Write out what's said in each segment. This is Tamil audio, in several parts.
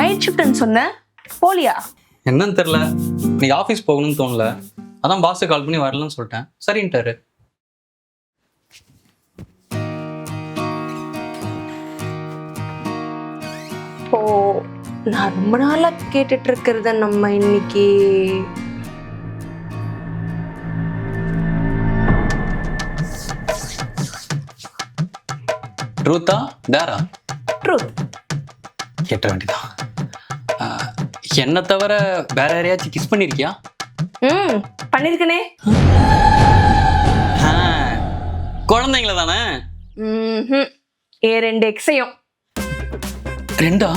நைட் ஷிஃப்ட்னு சொன்ன போலியா? என்னன்னு தெரியல, இன்னைக்கு ஆஃபீஸ் போகணும்னு தோணல. அதான் பாஸ் கால் பண்ணி வரலன்னு சொல்லிட்டேன். சரின்ட்டாரு. ஓ, நான் ரொம்ப நாளா கேட்டுட்டு இருக்கிறத நம்ம இன்னைக்கு ட்ரூத்தா டேரா ட்ரூத். கேட்ட வேண்டியதான். என்னை தவிர வேற யாரையாச்சும் கிஸ் பண்ணிருக்கியா? பண்ணிருக்கனே. குழந்தைங்கள தானே? ஏ 2 எக்ஸையும். 2?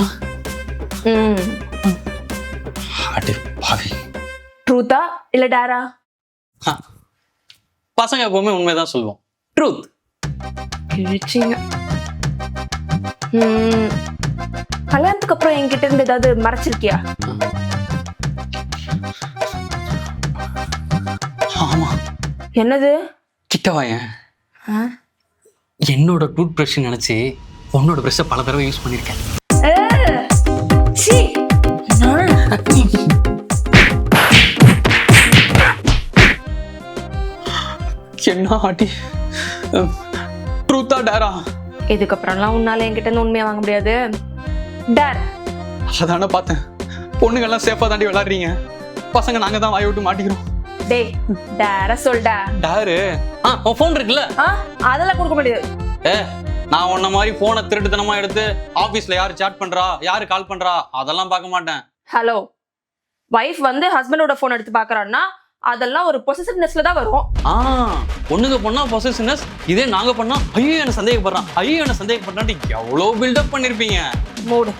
அடி பாவி. ட்ரூத்தா இல்ல டேரா? பசங்க எப்பவுமே உண்மைதான் சொல்லுவோம். ட்ரூத். கிழிச்சிங்க. கல்யாணத்துக்கு அப்புறம் என்கிட்ட இருந்து ஏதாவது மறைச்சிருக்கியா? ஆமா. என்னது? கிட்ட வாயேன். என்னோட டூத் பிரஷ் நினைச்சு உன்னோட பிரஷ பல தடவை யூஸ் பண்ணிருக்கேன். என்ன ஆட்டி? ட்ரூத்தா டேரா? இதுக்கப்புறம்லாம் உன்னால என்கிட்ட இருந்து உண்மையா வாங்க முடியாது. டேர். அதான பார்த்தேன். பொண்ணுங்கெல்லாம் சேஃபா தாண்டி விளையாடுறீங்க, பசங்க நாங்க தான் வாய் விட்டு மாட்டிக்கிறோம். டேய், டேர சொல்டா. டேரு? உன் ஃபோன் இருக்குல்ல? அதெல்லாம் கொடுக்க முடியாது. நான் உன்ன மாதிரி போனை திருட்டுத்தனமா எடுத்து ஆபீஸ்ல யாரு சாட் பண்றா, யாரு கால் பண்றா அதெல்லாம் பார்க்க மாட்டேன். ஹலோ, வைஃப் வந்து ஹஸ்பண்டோட போன் எடுத்து பாக்குறான்னா அதெல்லாம் ஒரு பொசசிவ்னஸ்ல தான் வரும். பொண்ணுங்க பண்ணா பொசசிவ்னஸ், இதே நாங்க பண்ணா ஐயோ என்ன சந்தேகப்படுறான், ஐயோ என்ன சந்தேகப்படுறான் எவ்வளவு பில்டப் பண்ணிருப்பீங்க. மூடு.